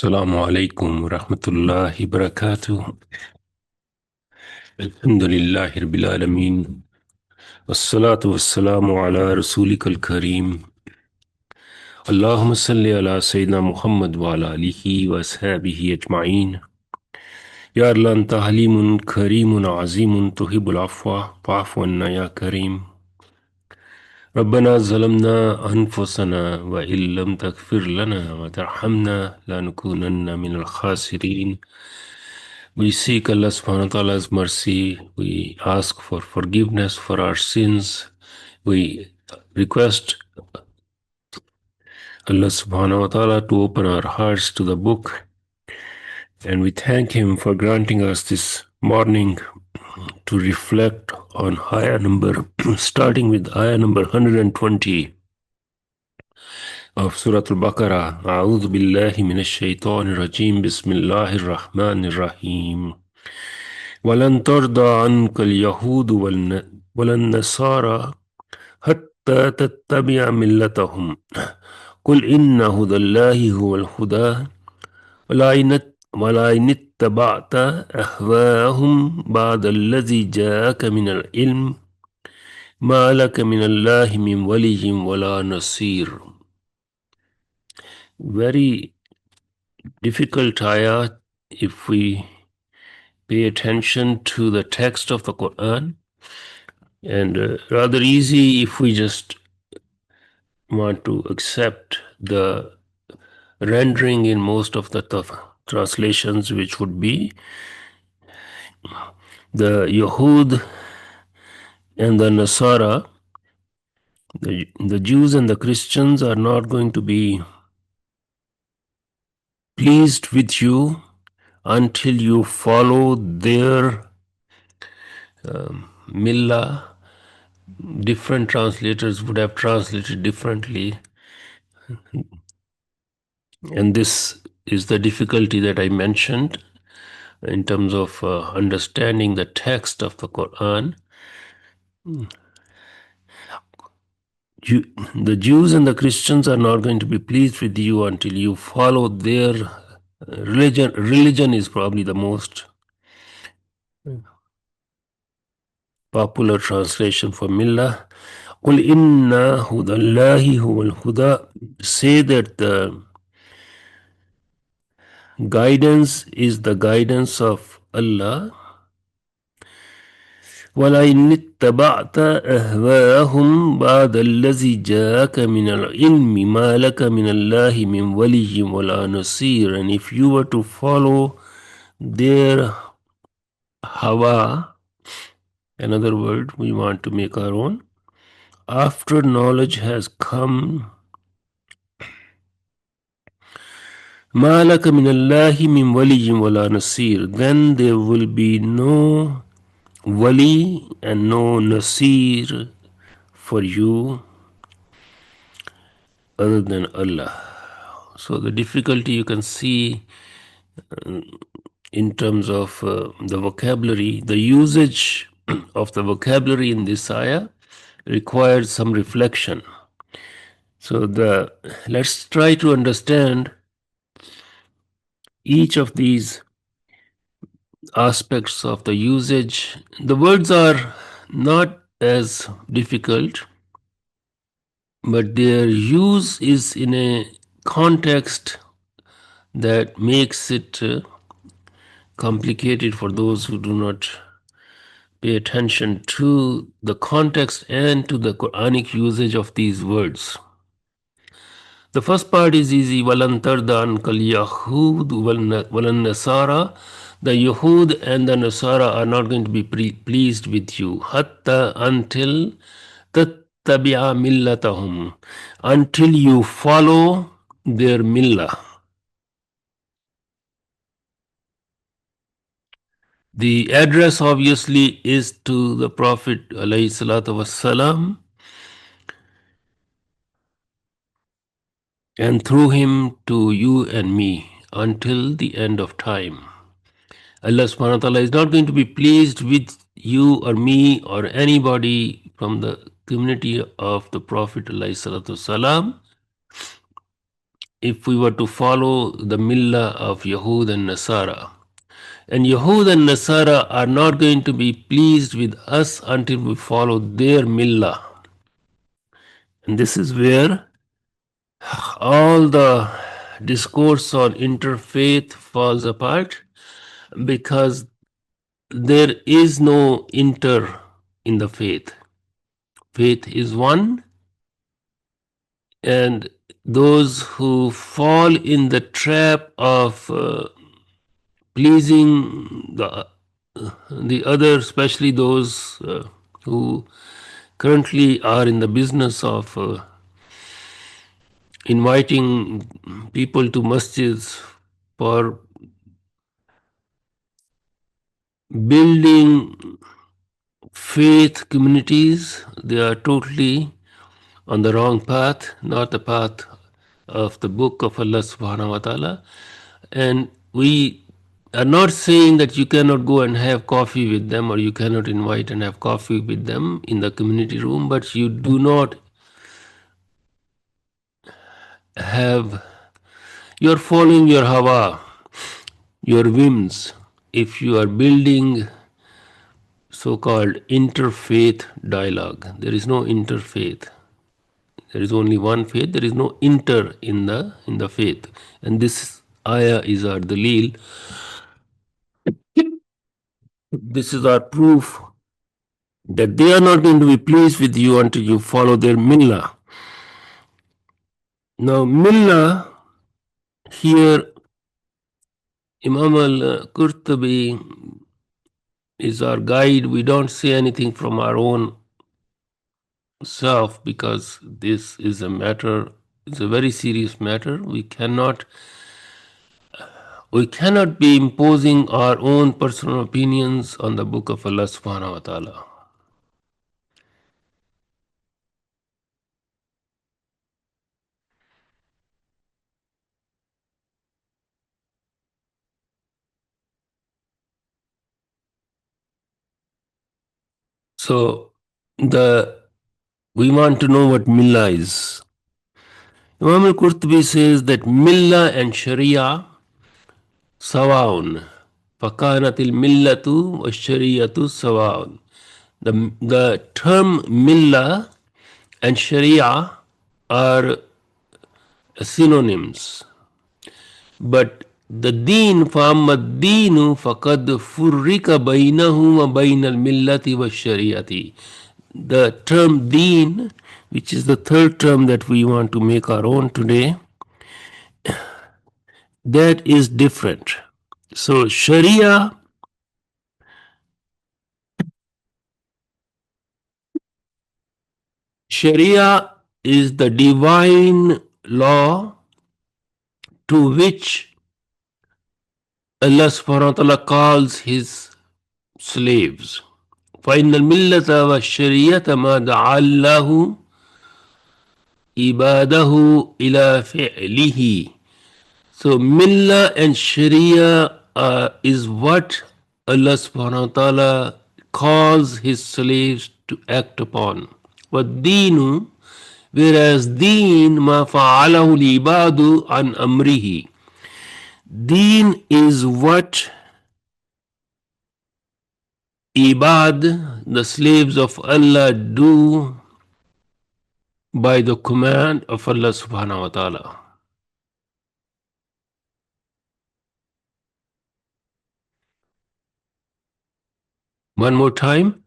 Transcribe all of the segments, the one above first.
السلام عليكم ورحمة الله وبركاته. الحمد لله رب العالمين، والصلاة والسلام على رسولك الكريم. اللهم صل على سيدنا محمد وعلى آله وأصحابه أجمعين. يا الله أنت حليم كريم عظيم تحب العفو فاعف عنا يا كريم. ربنا ظلمنا أنفسنا وإن لم تغفر لنا وترحمنا لنكونن من الخاسرين. We seek Allah subhanahu wa ta'ala's mercy. We ask for forgiveness for our sins. We request Allah subhanahu wa ta'ala to open our hearts to the book. And we thank Him for granting us this morning to reflect on ayah number, starting with ayah number 120 of Surah Al-Baqarah. أعوذ بالله من الشيطان الرجيم بسم الله الرحمن الرحيم. ولن ترضى عنك اليهود ولا النصارى حتى تتبع ملتهم قل إن هدى الله هو الهدى ولئن اتبعت أهواءهم بعد الذي جاءك من العلم ما لك من الله من ولي ولا نصير. Very difficult ayah if we pay attention to the text of the Qur'an, and rather easy if we just want to accept the rendering in most of the translations, which would be the Yahud and the Nasara, the Jews and the Christians are not going to be pleased with you until you follow their millah. Different translators would have translated differently, and this is the difficulty that I mentioned in terms of understanding the text of the Quran. The Jews and the Christians are not going to be pleased with you until you follow their religion. Religion is probably the most popular translation for millah. قُلْ إِنَّ هُدَى اللَّهِ هُوَ الْهُدَى. Say that the guidance is the guidance of Allah. وَلَئِنِ اتَّبَعْتَ أَهْوَاءَهُمْ بَعْدَ الَّذِي جَاءَكَ مِنَ الْعِلْمِ مَا لَكَ مِنَ اللَّهِ مِنْ وَلِيٍّ وَلَا نَصِيرٍ. And if you were to follow their hawa, another word we want to make our own, after knowledge has come, مَا لَكَ مِنَ اللَّهِ مِنْ وَلِيٍّ وَلَا نَصِيرٍ, then there will be no wali and no nasir for you other than Allah. So the difficulty you can see in terms of the vocabulary, the usage of the vocabulary in this ayah requires some reflection. So let's try to understand each of these aspects of the usage. The words are not as difficult, but their use is in a context that makes it complicated for those who do not pay attention to the context and to the Quranic usage of these words. The first part is easy. وَلَن تَرْضَ عَنْكَ الْيَهُودُ وَلَن نَصَارَى. The Yahud and the Nasara are not going to be pleased with you. حَتَّى until تَتَّبِعَ مِلَّتَهُمْ, until you follow their millah. The address obviously is to the Prophet alayhi salatu wassalam, and through him to you and me until the end of time. Allah subhanahu wa ta'ala is not going to be pleased with you or me or anybody from the community of the Prophet alayhi salatu wassalam if we were to follow the millah of Yahud and Nasara. And Yahud and Nasara are not going to be pleased with us until we follow their millah. And this is where all the discourse on interfaith falls apart, because there is no inter in the faith. Faith is one, and those who fall in the trap of pleasing the other, especially those who currently are in the business of inviting people to masjids for building faith communities, they are totally on the wrong path, not the path of the book of Allah subhanahu wa ta'ala. And we are not saying that you cannot go and have coffee with them, or you cannot invite and have coffee with them in the community room, but you do not have, you're following your hawa, your whims, if you are building so-called interfaith dialogue. There is no interfaith. There is only one faith. There is no inter in the faith. And this ayah is our dalil. This is our proof that they are not going to be pleased with you until you follow their millah. Now, millah here, Imam al-Qurtubi is our guide. We don't say anything from our own self, because this is a matter, it's a very serious matter. We cannot be imposing our own personal opinions on the book of Allah subhanahu wa ta'ala. So we want to know what millah is. Imam al-Qurtubi says that millah and sharia sawaun. فَكَانَتِ الْمِلَّةُ وَالشَّرِيَّةُ سَوَاءٌ. The term millah and sharia are synonyms. But the deen, فَأَمَّا الدِّينُ فَقَدْ فُرِّقَ بَيْنَهُ وَبَيْنَ الْمِلَّةِ وَالشَّرِيَّةِ. The term deen, which is the third term that we want to make our own today, that is different. So sharia is the divine law to which Allah subhanahu wa ta'ala calls his slaves. فَإِنَّ الْمِلَّةَ وَالشَّرِيَّةَ مَا دَعَا اللَّهُ عِبَادَهُ إِلَى فِعْلِهِ. So millah and sharia is what Allah subhanahu wa ta'ala calls his slaves to act upon. وَالدِّينُ, whereas deen مَا فَعَلَهُ الْعِبَادُ عَنْ أَمْرِهِ. Deen is what ibad, the slaves of Allah, do by the command of Allah subhanahu wa ta'ala. One more time.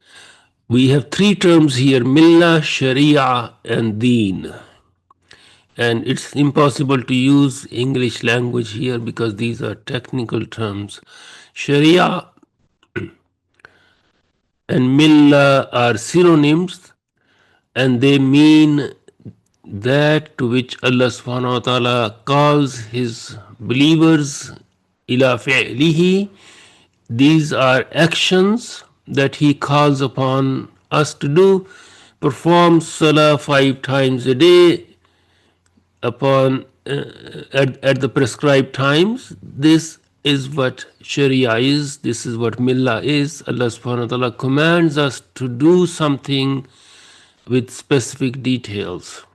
We have three terms here: millah, sharia, and deen. And it's impossible to use English language here because these are technical terms. Sharia and millah are synonyms, and they mean that to which Allah subhanahu wa ta'ala calls his believers ila fi'lihi. These are actions that he calls upon us to do. Perform salah 5 times a day upon at the prescribed times. This is what sharia is. This is what millah is. Allah subhanahu wa ta'ala commands us to do something with specific details.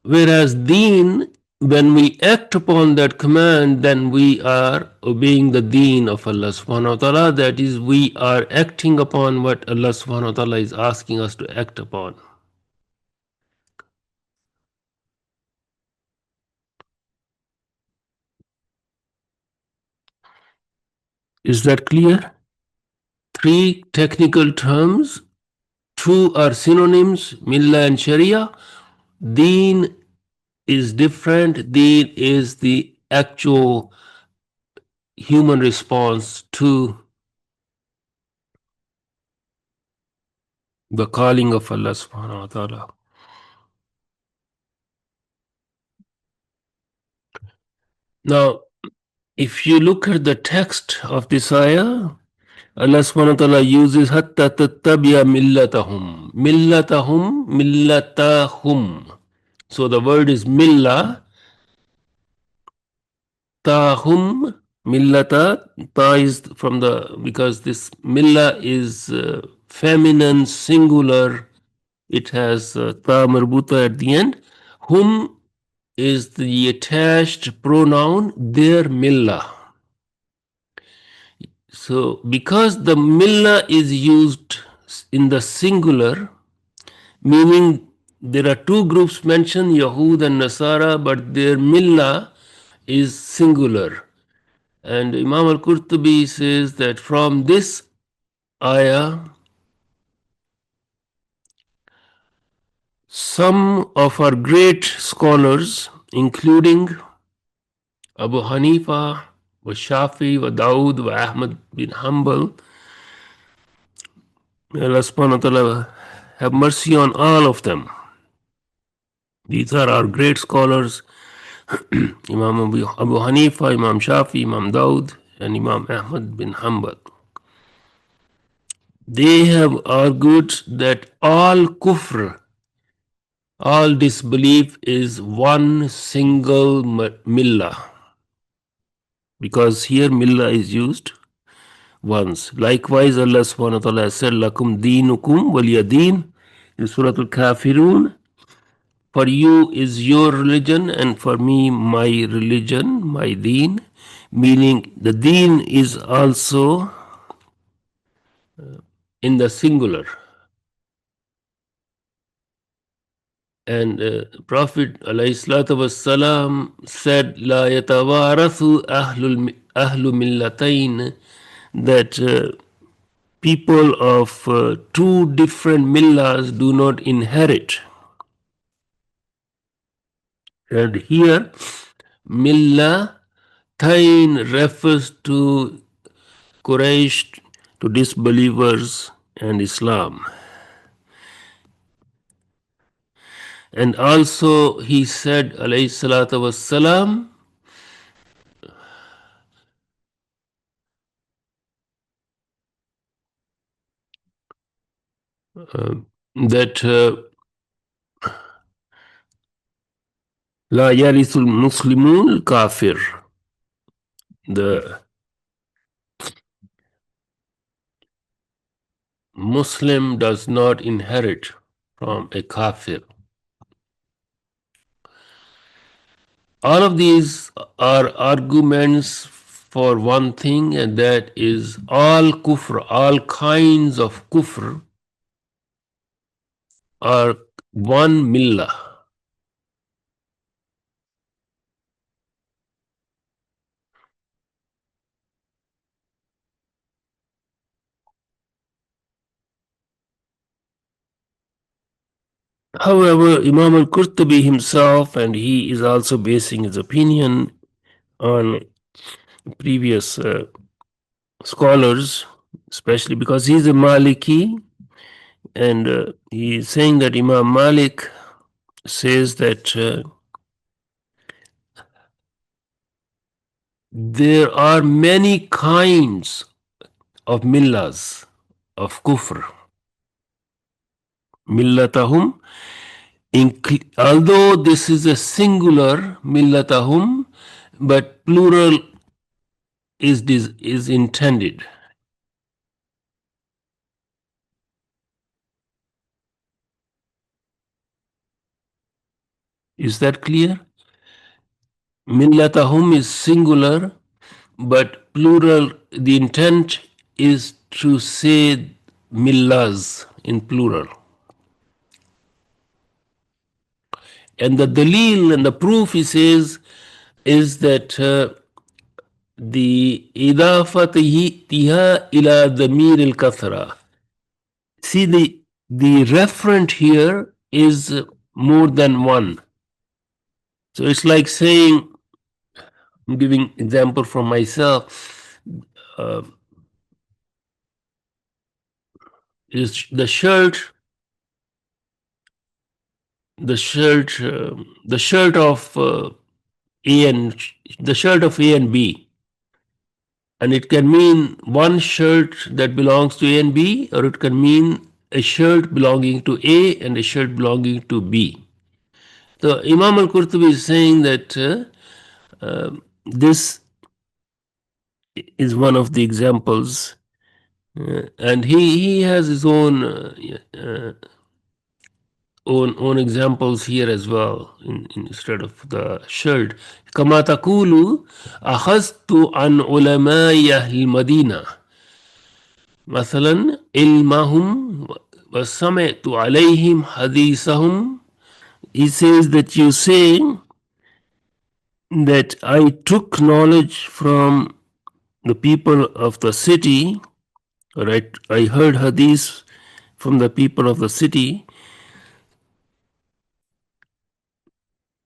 Whereas deen, when we act upon that command, then we are obeying the deen of Allah subhanahu wa ta'ala. That is, we are acting upon what Allah subhanahu wa ta'ala is asking us to act upon. Is that clear? Three technical terms, two are synonyms, millah and sharia. Deen is different. Deen is the actual human response to the calling of Allah subhanahu wa ta'ala. Now, if you look at the text of this ayah, Allah subhanahu wa ta'ala uses hatta tattabiya millatahum. Millatahum, millatahum. So the word is millah, tahum, millata. Ta is from the, because this millah is feminine, singular. It has ta marbuta at the end. Hum is the attached pronoun, their millah. So, because the millah is used in the singular, meaning there are two groups mentioned, Yahud and Nasara, but their millah is singular. And Imam al-Qurtubi says that from this ayah, some of our great scholars, including Abu Hanifa, wa Shafi, wa Dawood, wa Ahmad bin Hanbal, may Allah subhanahu wa ta'ala have mercy on all of them. These are our great scholars, Imam Abu Hanifa, Imam Shafi, Imam Dawood, and Imam Ahmad bin Hanbal. They have argued that all kufr, all disbelief is one single millah, because here millah is used once. Likewise, Allah subhanahu wa ta'ala said, Lakum deenukum waliyadeen in Surah Al-Kafirun. For you is your religion, and for me my religion, my deen. Meaning the deen is also in the singular. And Prophet ﷺ said, La yatawarathu ahlu millatain, that people of two different millahs do not inherit. And here, millatain refers to Quraysh, to disbelievers and Islam. And also he said, alayhi salatu wassalam, that La yarithul muslimun kafir. The Muslim does not inherit from a kafir. All of these are arguments for one thing, and that is all kufr, all kinds of kufr are one millah. However, Imam al-Qurtubi himself, and he is also basing his opinion on previous scholars, especially because he's a Maliki, and he is saying that Imam Malik says that there are many kinds of millahs of kufr. Millatahum, although this is a singular millatahum, but plural is intended. Is that clear? Millatahum is singular, but plural, the intent is to say millas in plural. And the dalil and the proof, he says, is that the idafatiha ila damir al kathra. See, the referent here is more than one. So it's like saying, I'm giving example from myself. Uh, is the shirt of A and the shirt of A and B, and it can mean one shirt that belongs to A and B, or it can mean a shirt belonging to A and a shirt belonging to B. So Imam al-Qurtubi is saying that this is one of the examples, and he has his own examples here as well instead of the shirt. كما تقول أخذت عن علماء أهل المدينة مثلا علمهم وسمعت عليهم حديثهم. He says that you say that I took knowledge from the people of the city, or I heard hadith from the people of the city,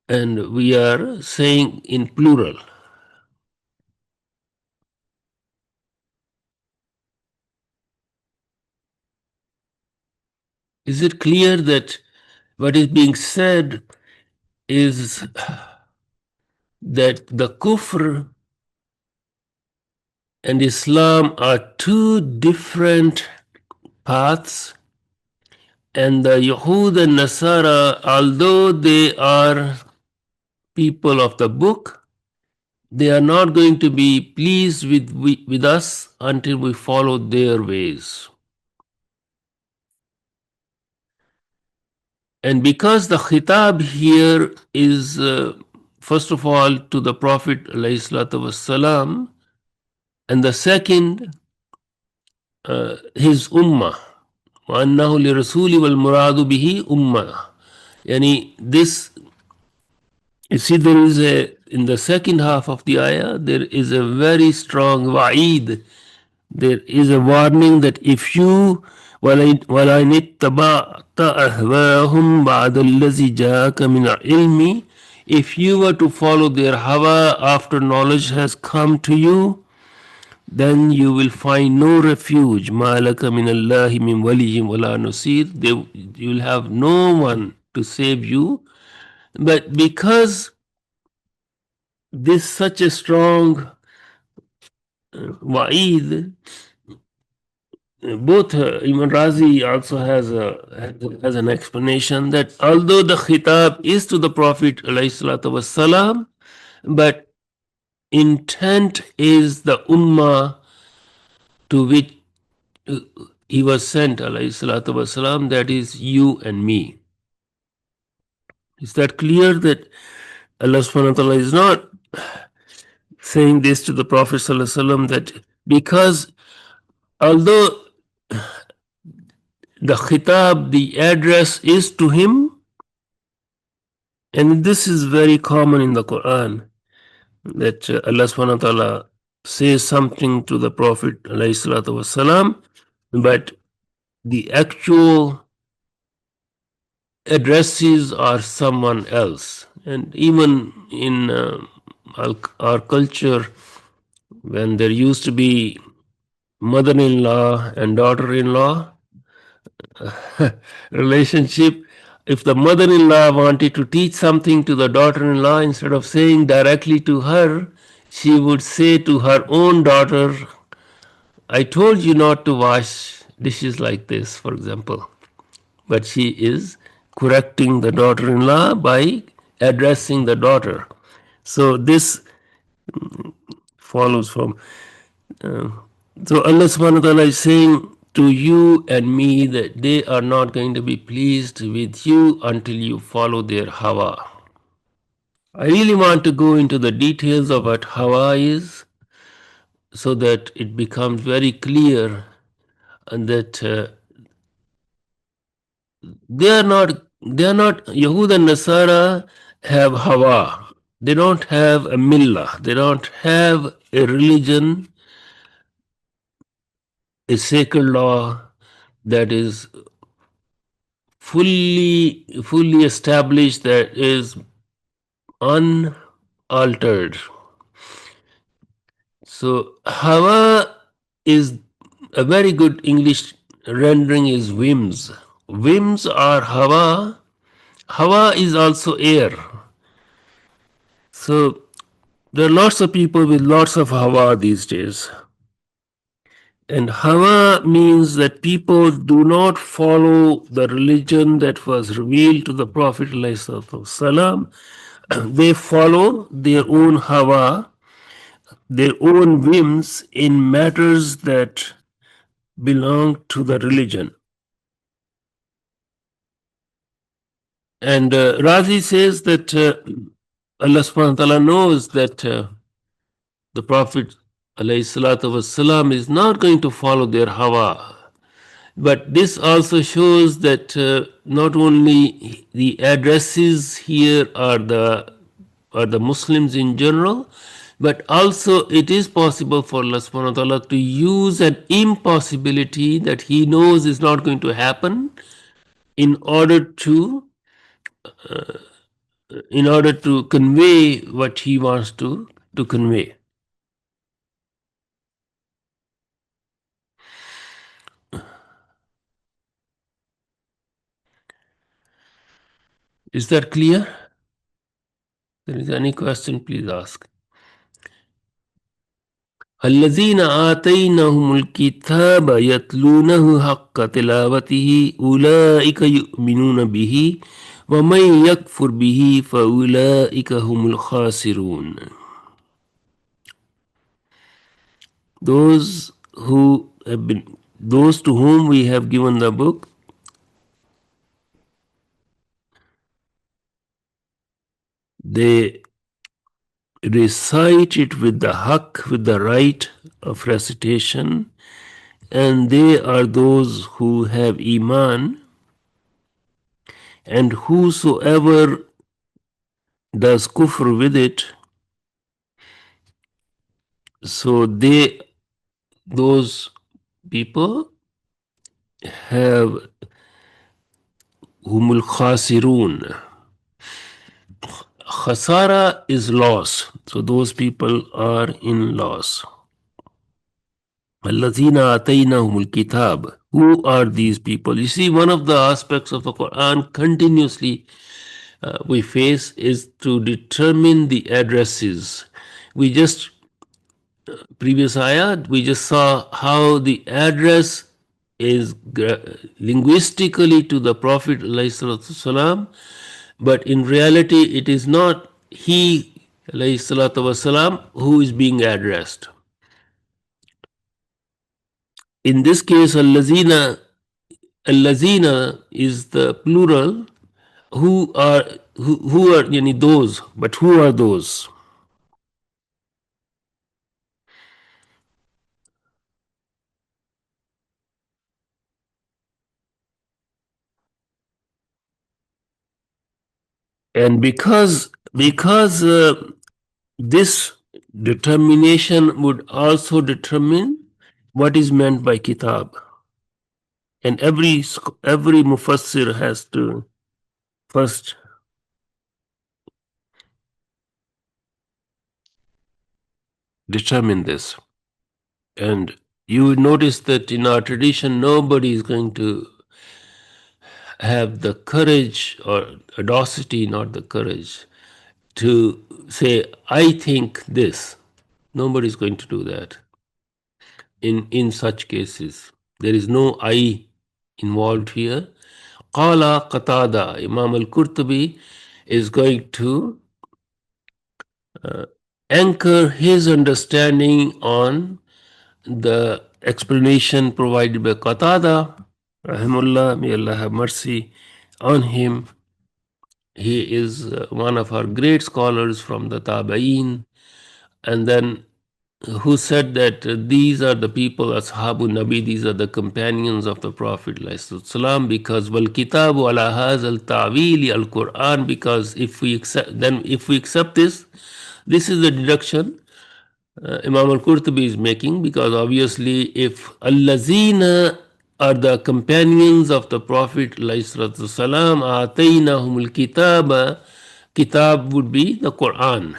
and we are saying in plural. Is it clear that what is being said is that the kufr and Islam are two different paths, and the Yahud and Nasara, although they are people of the book, they are not going to be pleased with us until we follow their ways. And because the khitab here is, first of all, to the Prophet ﷺ, and the second, his ummah. وَأَنَّهُ لِرَسُولِ وَالْمُرَادُ بِهِ ummah. Yani this, you see, there is in the second half of the ayah, there is a very strong wa'id. There is a warning that if you وَلَئِنِ اتَّبَعْتَ أَهْوَاهُمْ بَعْدَ الَّذِي جَاءَكَ مِنَ الْعِلْمِ, if you were to follow their hawa after knowledge has come to you, then you will find no refuge. مَا لَكَ مِنَ اللَّهِ مِنْ وَلِيٍّ وَلَا نُصِيرٍ. You will have no one to save you. But because this such a strong wa'id, both Imam Razi also has an explanation that although the khitab is to the Prophet ﷺ, but intent is the ummah to which he was sent ﷺ, that is you and me. Is that clear that Allah subhanahu wa ta'ala is not saying this to the Prophet ﷺ, that because although the khitab, the address is to him, and this is very common in the Quran, that Allah subhanahu wa ta'ala says something to the Prophet ﷺ, but the actual addresses are someone else. And even in our culture, when there used to be mother-in-law and daughter-in-law relationship, if the mother-in-law wanted to teach something to the daughter-in-law, instead of saying directly to her, she would say to her own daughter, I told you not to wash dishes like this, for example. But she is correcting the daughter-in-law by addressing the daughter. So this follows from. So Allah subhanahu wa ta'ala is saying to you and me that they are not going to be pleased with you until you follow their hawa. I really want to go into the details of what Hawa is so that it becomes very clear and that they are not Yahud and Nasara have Hawa. They don't have a millah. They don't have a religion, a sacred law that is fully established, that is unaltered. So Hawa is a very good English rendering is whims. Whims are Hawa. Hawa is also air. So there are lots of people with lots of Hawa these days. And Hawa means that people do not follow the religion that was revealed to the Prophet ﷺ. They follow their own Hawa, their own whims in matters that belong to the religion. And Razi says that Allah subhanahu wa ta'ala knows that the Prophet ﷺ is not going to follow their Hawa. But this also shows that not only the addresses here are the Muslims in general, but also it is possible for Allah subhanahu wa ta'ala to use an impossibility that He knows is not going to happen in order to convey what He wants to convey. Is that clear? If there is any question, please ask. الذين آتيناهم الكتاب يتلونه حق تلاوته أولئك يؤمنون به ومن يكفر به فأولئك هم الخاسرون. Those to whom we have given the book, they recite it with the haqq, with the right of recitation, and they are those who have iman, and whosoever does kufr with it, so those people have humul khasirun. Khasara is loss. So those people are in loss. Allazina ataynahumul kitab. Who are these people? You see, one of the aspects of the Quran continuously we face is to determine the addresses. We just, previous ayat, we just saw how the address is linguistically to the Prophet ﷺ, but in reality it is not he ﷺ who is being addressed. In this case, allazina is the plural. Who are yani those, but who are those? And because this determination would also determine what is meant by kitab, and every mufassir has to first determine this. And you notice that in our tradition, nobody is going to have the courage or audacity, not the courage, to say, I think this. Nobody is going to do that. In such cases, there is no I involved here. Qala Qatada, Imam al-Qurtubi is going to anchor his understanding on the explanation provided by Qatada, rahimullah, may Allah have mercy on him. He is one of our great scholars from the Tabaeen, and then who said that these are the people, Ashabu Nabi, these are the companions of the Prophet ﷺ, because wal kitabu ala hazal ta'wili al Quran, because if we accept this is the deduction Imam al-Qurtubi is making, because obviously if allazina are the companions of the Prophet ﷺ, ataynahumul kitaba, kitab would be the Quran.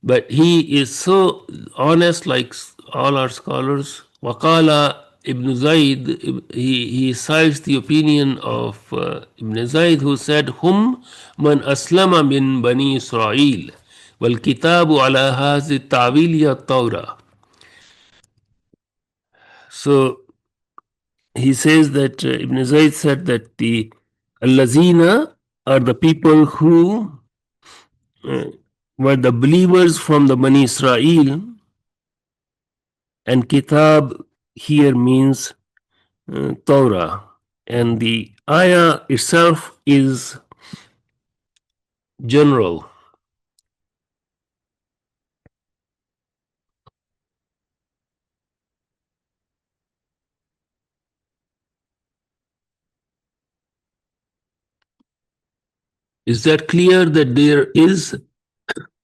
But he is so honest, like all our scholars. Waqala Ibn Zayd, he cites the opinion of Ibn Zayd, who said, Hum man aslama min Bani Israel, wal kitabu ala hazi ta'wil Tawrah. So he says that Ibn Zayd said that the Allazina are the people who were the believers from the Bani Israel, and Kitab here means Torah. And the ayah itself is general. Is that clear that there is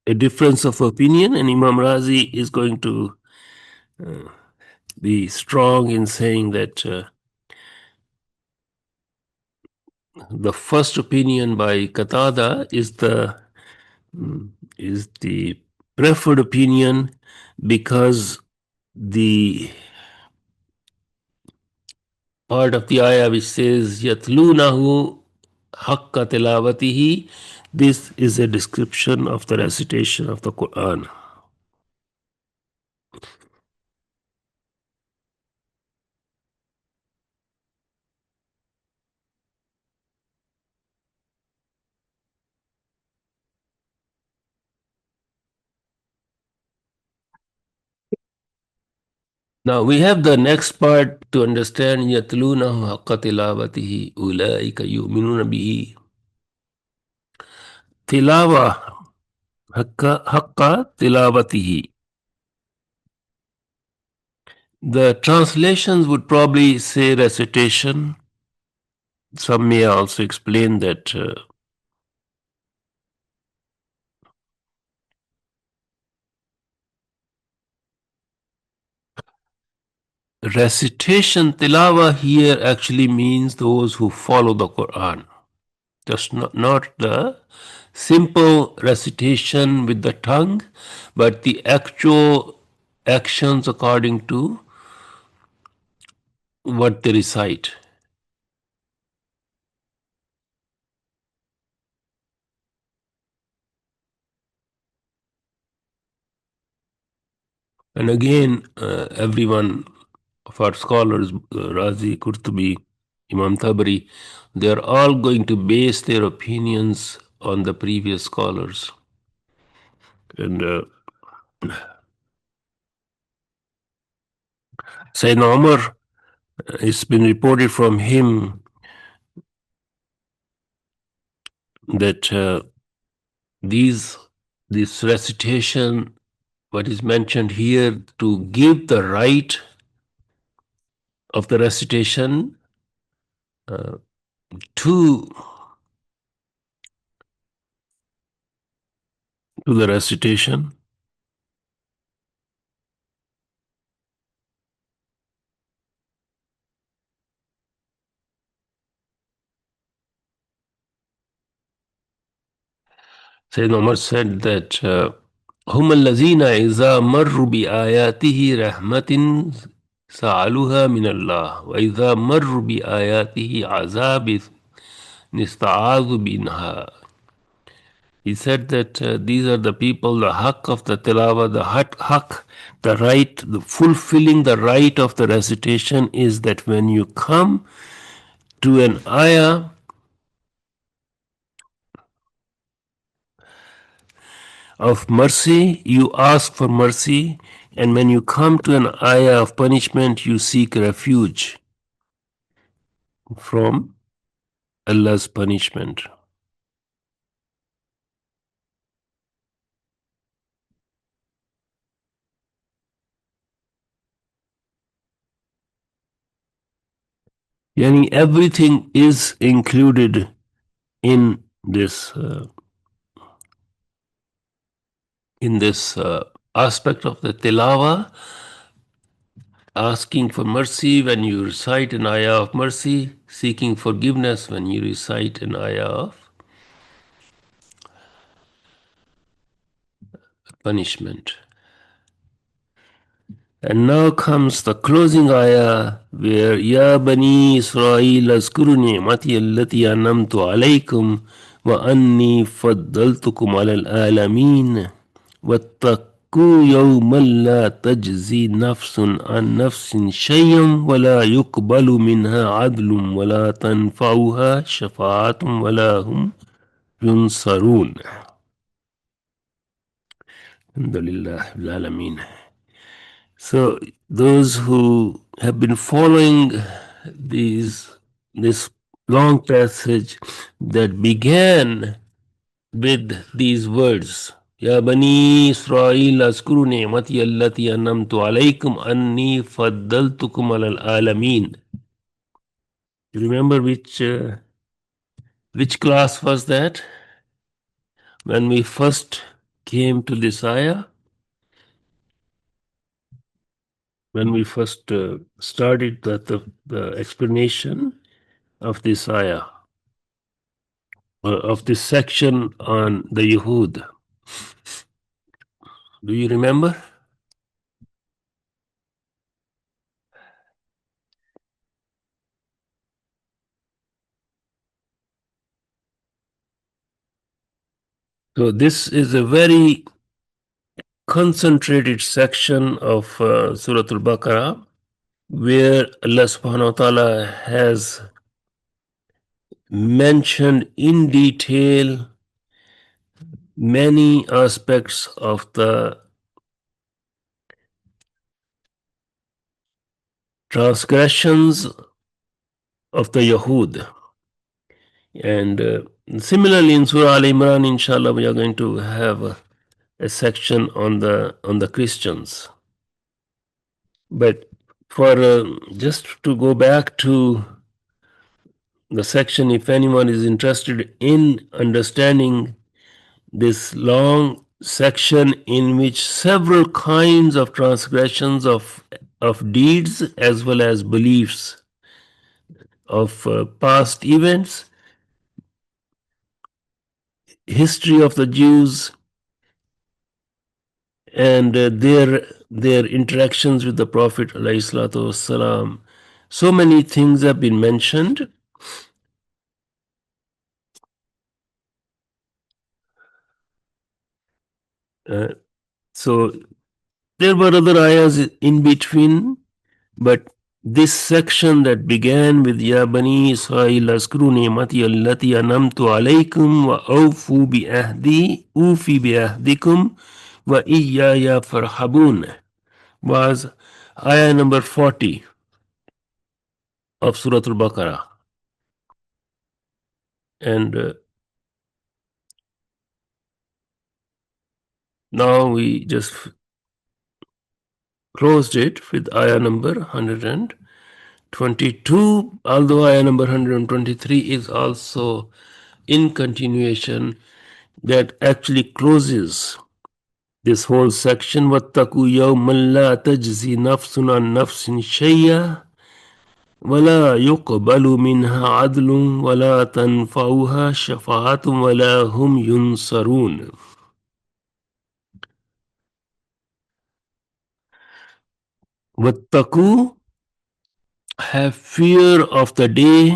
a difference of opinion? And Imam Razi is going to be strong in saying that the first opinion by Qatada is the preferred opinion, because the part of the ayah which says Yatlunahu haqqa tilawatihi, this is a description of the recitation of the Quran. Now we have the next part to understand Yatlunahu haqqa tilawatihi ulaika yu'minuna bihi. Tilawa haqqa tilawatihi. The translations would probably say recitation. Some may also explain that recitation, tilawa here actually means those who follow the Quran. Just not the simple recitation with the tongue, but the actual actions according to what they recite. And again, everyone of our scholars, Razi, Qurtubi, Imam Tabari, they are all going to base their opinions on the previous scholars. And Sayyidina Umar, it's been reported from him that this recitation, what is mentioned here, to give the right of the recitation to the recitation. Sayyidina Umar said that هم الذين إذا مروا بآياته رحمة سألوها من الله وإذا مروا بآياته عذاب نستعاذ منها. He said that these are the people, the haqq of the tilawah, the haqq, the right, the fulfilling the right of the recitation is that when you come to an ayah of mercy, you ask for mercy, and when you come to an ayah of punishment, you seek refuge from Allah's punishment. Yani everything is included in this aspect of the tilawa, asking for mercy when you recite an ayah of mercy, seeking forgiveness when you recite an ayah of punishment. And now comes the closing ayah where Ya Bani Israel azkuru ni'mati allati anamtu alaykum wa anni faddaltukum ala al-alamin wattaqu yawman la tajzi nafsun an nafsin shay'an wa la yuqbalu minha adlun wa la tanfa'uha shafa'atun wa la hum yunsarun. Alhamdulillah bil alamin. So those who have been following this long passage that began with these words, Ya Bani Israel azkuru ni'mati allati anamtu alaykum anni faddaltukum alal alameen. You remember which class was that? When we first came to this ayah? When we first started the explanation of this ayah, of this section on the Yehud. Do you remember? So this is a very concentrated section of Surah Al-Baqarah where Allah subhanahu wa ta'ala has mentioned in detail many aspects of the transgressions of the Yahud. And similarly in Surah Al-Imran, inshallah, we are going to have a section on the Christians. But for just to go back to the section, if anyone is interested in understanding this long section in which several kinds of transgressions of deeds as well as beliefs of past events, history of the Jews, and their interactions with the Prophet ﷺ. So many things have been mentioned. So there were other ayahs in between, but this section that began with Ya Bani Israel azkuru ni'mati allati anamtu alaykum wa awfu bi ahdi ufi bi ahdikum wa iyaya farhabun was ayah number 40 of Surah Al-Baqarah. And now we just closed it with ayah number 122, although ayah number 123 is also in continuation, that actually closes this whole section. وَاتَّقُوا يَوْمًا لَا تَجْزِي نَفْسٌ عَنْ نَفْسٍ شَيْئًا وَلَا يُقْبَلُ مِنْهَا عَدْلٌ وَلَا تَنْفَعُهَا شَفَاعَةٌ وَلَا هُمْ يُنْصَرُونَ. وَاتَّقُوا, have fear of the day,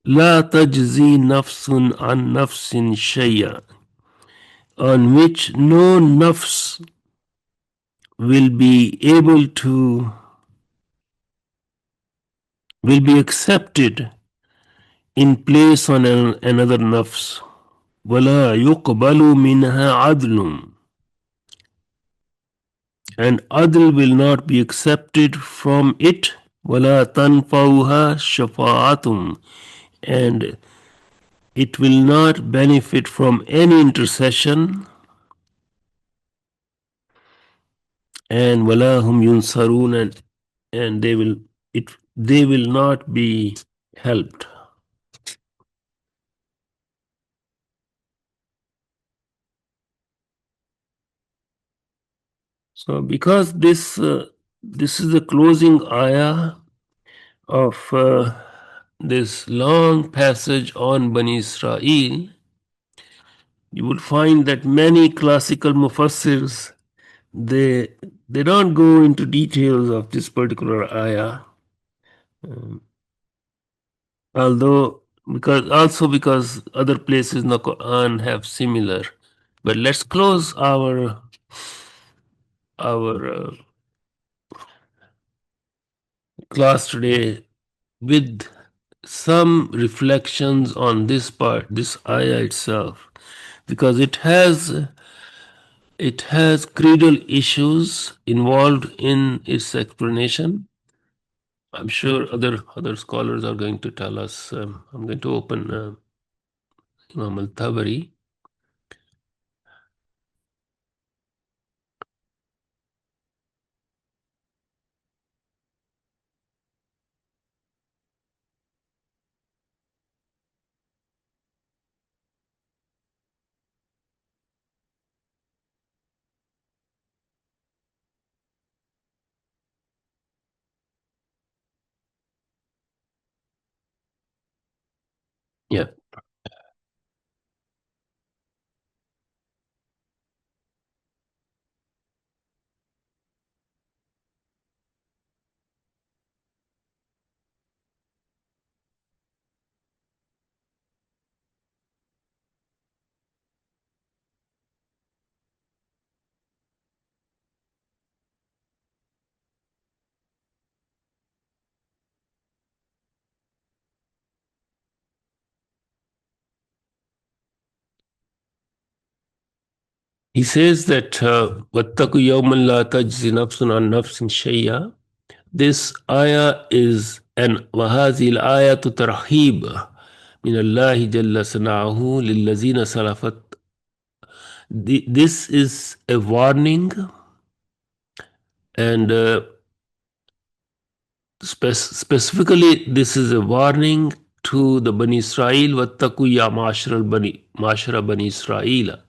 لَا تَجْزِي نَفْسٌ عَنْ نَفْسٍ شَيْئًا, on which no nafs will be accepted in place on another nafs. وَلَا يُقْبَلُ مِنْهَا عَدْلٌ, and adl will not be accepted from it. وَلَا تَنْفَعُهَا شَفَاعَةٌ, and it will not benefit from any intercession, and وَلَا هُمْ يُنْصَرُونَ, and they will not be helped. So because this is the closing ayah of this long passage on Bani Israel, you would find that many classical mufassirs, they they don't go into details of this particular ayah, although because other places in the Quran have similar. But let's close our class today with some reflections on this part, this ayah itself, because it has creedal issues involved in its explanation. I'm sure other scholars are going to tell us. I'm going to open Imam al-Tabari. Yeah. He says that وَاتَّقُوا يَوْمًا لَا تَجْزِي نَفْسٌ عَنْ نَفْسٍ شَيْئًا. This ayah is an وَهَذِهِ الْآيَةُ تَرْحِيبٌ مِنَ اللَّهِ جَلَّ ثَنَاؤُهُ لِلَّذِينَ سَلَفَتْ. This is a warning, and specifically this is a warning to the Bani Israel. وَاتَّقُوا يَا مَعْشَرَ بَنِي إِسْرَائِيلَ.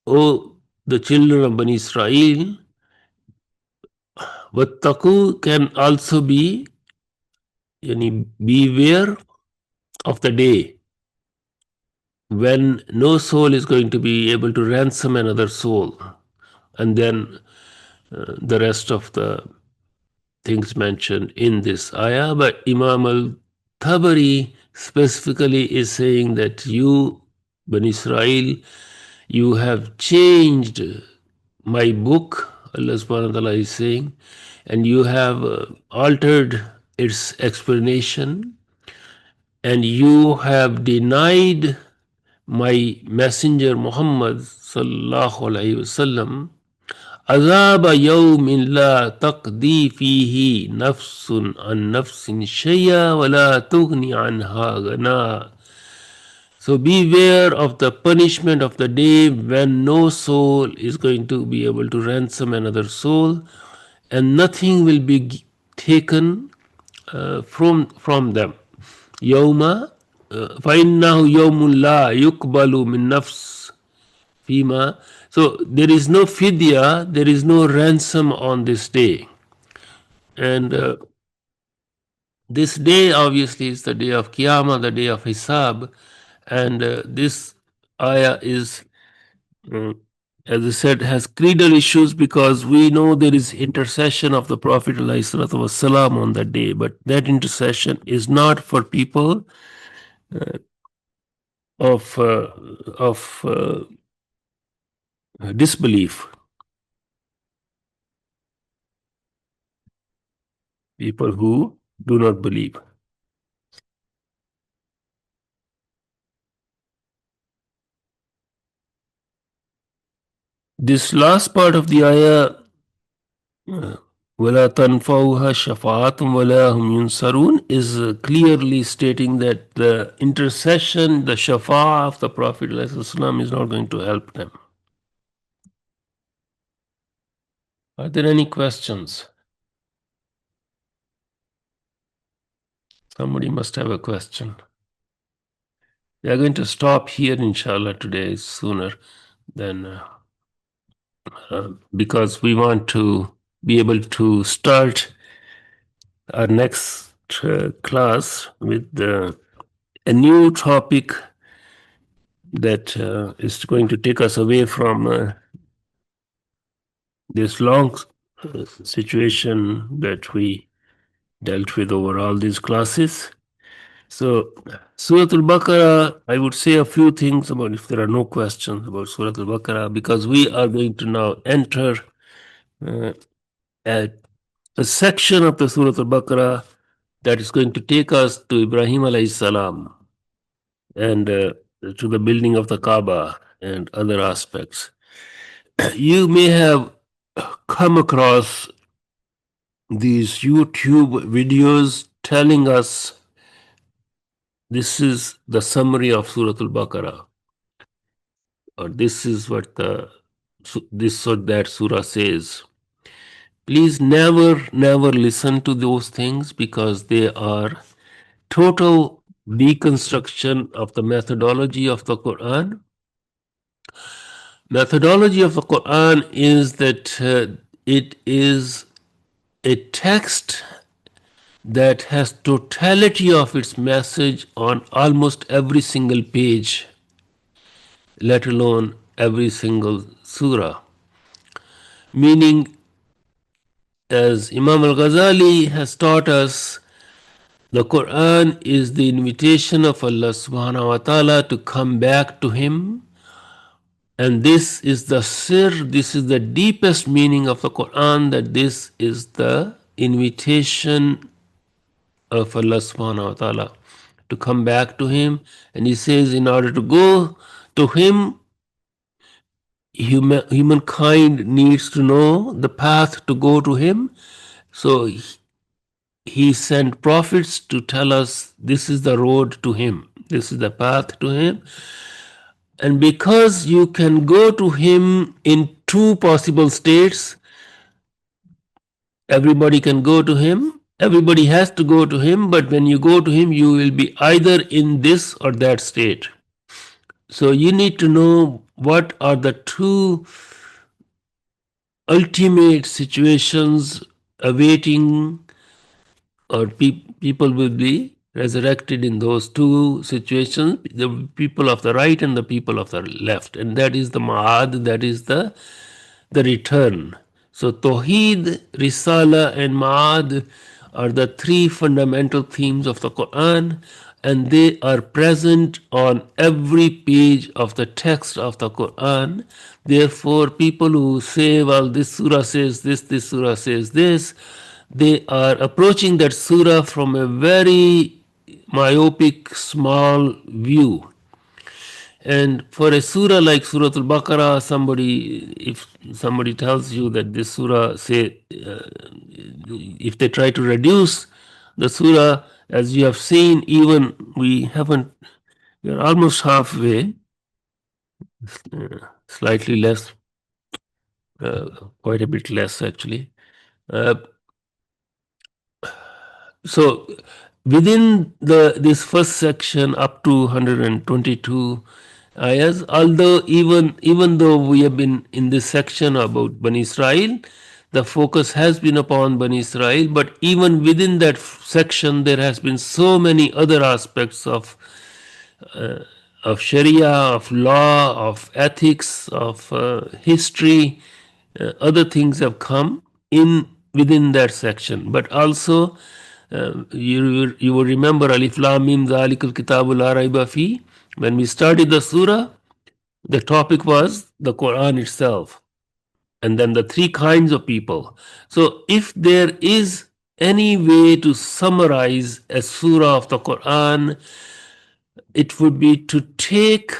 O the children of Bani Israel, وَاتَّقُوا can also be beware of the day when no soul is going to be able to ransom another soul, and then the rest of the things mentioned in this ayah. But Imam al-Tabari specifically is saying that you, Bani Israel, you have changed my book, Allah subhanahu wa ta'ala is saying, and you have altered its explanation, and you have denied my messenger Muhammad sallallahu alaihi wasallam. عذاب يوم لا تقضي فيه نفس عن نفس شيئا ولا تغني عنها غنا. So beware of the punishment of the day when no soul is going to be able to ransom another soul, and nothing will be taken from them. يوم فإنه يوم لا يقبل من نفس فيما. So there is no fidya, there is no ransom on this day. And this day obviously is the day of Qiyamah, the day of Hisab. And this ayah is, as I said, has creedal issues because we know there is intercession of the Prophet ﷺ on that day, but that intercession is not for people of disbelief, people who do not believe. This last part of the ayah وَلَا تَنْفَعُهَا شَفَاعَةٌ وَلَا هُمْ يُنْصَرُونَ is clearly stating that the intercession, the shafa of the Prophet ﷺ is not going to help them. Are there any questions? Somebody must have a question. We are going to stop here, inshallah, today sooner than because we want to be able to start our next class with a new topic that is going to take us away from this long situation that we dealt with over all these classes. So, Surah Al-Baqarah, I would say a few things about, if there are no questions about Surah Al-Baqarah, because we are going to now enter a section of the Surah Al-Baqarah that is going to take us to Ibrahim alayhi salam and to the building of the Kaaba and other aspects. You may have come across these YouTube videos telling us this is the summary of Surah Al-Baqarah, or this is what this or that surah says. Please never listen to those things, because they are total deconstruction of the methodology of the Quran. Methodology of the Quran is that it is a text that has totality of its message on almost every single page, let alone every single surah. Meaning, as Imam al-Ghazali has taught us, the Quran is the invitation of Allah subhanahu wa ta'ala to come back to Him. And this is the sir, this is the deepest meaning of the Quran, that this is the invitation of Allah subhanahu wa ta'ala to come back to Him. And He says, in order to go to Him, humankind needs to know the path to go to Him. So He sent prophets to tell us this is the road to Him, this is the path to Him. And because you can go to Him in two possible states, everybody can go to Him, everybody has to go to Him, but when you go to Him, you will be either in this or that state. So you need to know what are the two ultimate situations awaiting, or people will be resurrected in those two situations, the people of the right and the people of the left. And that is the ma'ad, that is the return. So Tawheed, Risala and Ma'ad are the three fundamental themes of the Quran, and they are present on every page of the text of the Quran. Therefore, people who say, well, this surah says this surah says this, they are approaching that surah from a very myopic, small view. And for a surah like Surah Al-Baqarah, if somebody tells you that this surah if they try to reduce the surah, as you have seen, even we are almost halfway, slightly less, quite a bit less actually. So within this first section up to 122 ayahs, although even though we have been in this section about Bani Israel, the focus has been upon Bani Israel, but even within that section there has been so many other aspects of Sharia, of law, of ethics, of history. Other things have come in within that section, but also you will remember Alif Lam Mim Zalikal Kitabu La Raiba Fi. When we started the surah, the topic was the Quran itself, and then the three kinds of people. So if there is any way to summarize a surah of the Quran, it would be to take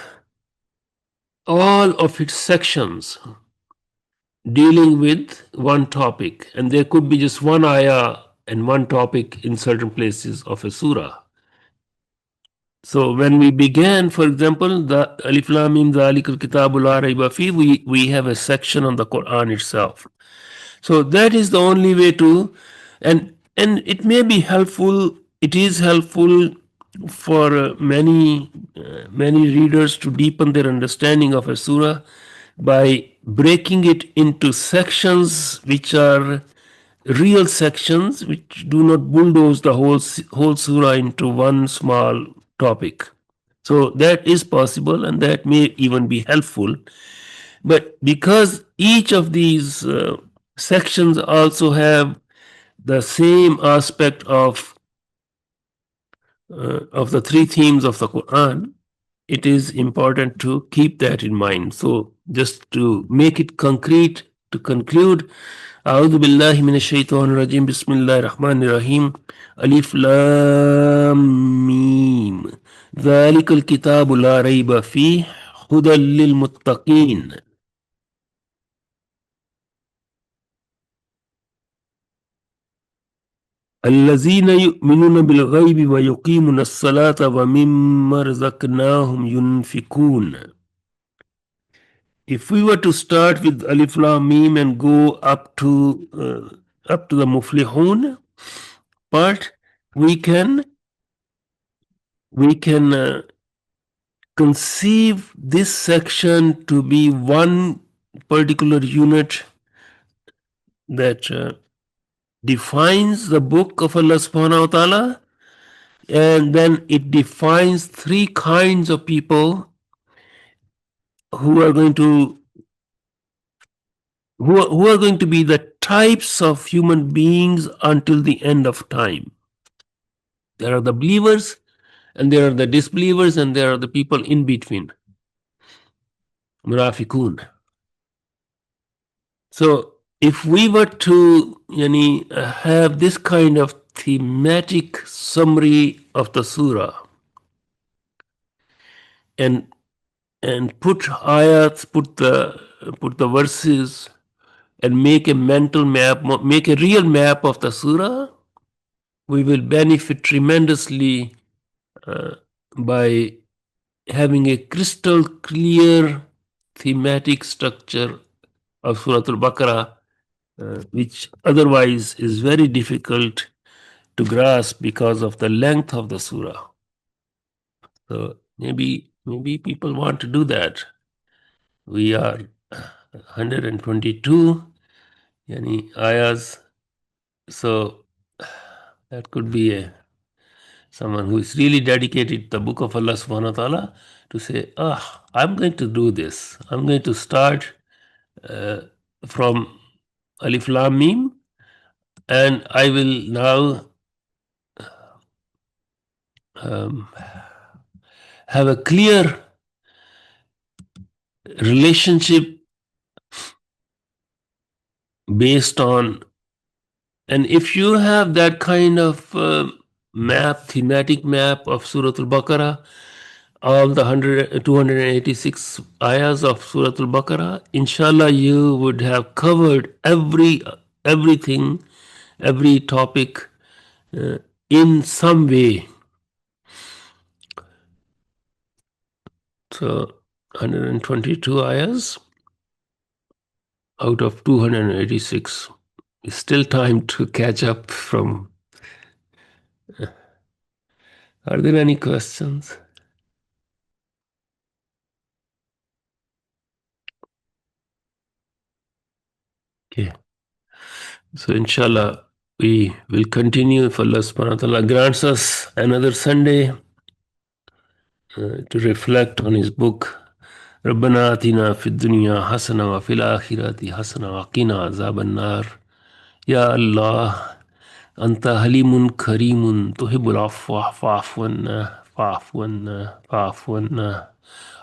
all of its sections dealing with one topic, and there could be just one ayah and one topic in certain places of a surah. So when we began, for example, the Alif Lam Mim Zalikal Kitabul La Rayba Fi, we have a section on the Quran itself. So that is the only way to, and it may be helpful. It is helpful for many readers to deepen their understanding of a surah by breaking it into sections which are real sections, which do not bulldoze the whole surah into one small topic. So that is possible, and that may even be helpful. But because each of these sections also have the same aspect of the three themes of the Quran, it is important to keep that in mind. So, just to make it concrete, to conclude, أعوذ بالله من الشيطان الرجيم بسم الله الرحمن الرحيم ألف لام ميم ذلك الكتاب لا ريب فيه هدى للمتقين الذين يؤمنون بالغيب ويقيمون الصلاة ومما رزقناهم ينفقون. If we were to start with Alif Lam Mim and go up to the Muflihun part, we can conceive this section to be one particular unit that defines the book of Allah subhanahu wa ta'ala, and then it defines three kinds of people who are going to who are going to be the types of human beings until the end of time. There are the believers, and there are the disbelievers, and there are the people in between, munafiqun. So if we were to have this kind of thematic summary of the surah and put ayats, put the verses, and make a mental map, make a real map of the surah, we will benefit tremendously by having a crystal clear thematic structure of Surah Al-Baqarah, which otherwise is very difficult to grasp because of the length of the surah. So maybe people want to do that. We are 122 ayahs, so that could be someone who is really dedicated to the book of Allah subhanahu wa ta'ala to say, I'm going to do this. I'm going to start from Alif Lam Mim, and I will now have a clear relationship based on, and if you have that kind of thematic map of Surah Al-Baqarah, all the 286 ayahs of Surah Al-Baqarah, inshallah you would have covered everything, every topic in some way. So 122 ayahs out of 286. Still time to catch up from. Are there any questions? Okay. So inshallah, we will continue if Allah subhanahu wa ta'ala grants us another Sunday to reflect on his book. ربنا آتنا في الدنيا حسنة وفي الآخرة حسنة وقنا عذاب النار. يا الله أنت حليم كريم تحب العفو فاعف عنا فاعف عنا فاعف عنا.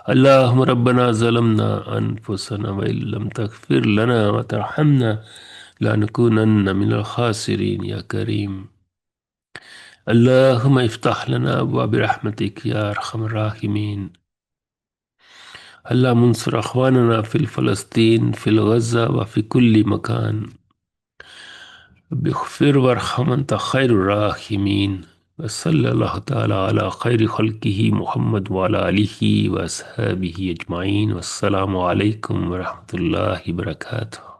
اللهم ربنا ظلمنا أنفسنا وإن لم تغفر لنا وترحمنا لنكونن من الخاسرين يا كريم. اللهم افتح لنا أبواب رحمتك يا أرحم الراحمين. اللهم انصر أخواننا في فلسطين في غزة وفي كل مكان. بغفر وارحم أنت خير الراحمين. وصلى الله تعالى على خير خلقه محمد وعلى آله وأصحابه أجمعين. والسلام عليكم ورحمة الله وبركاته.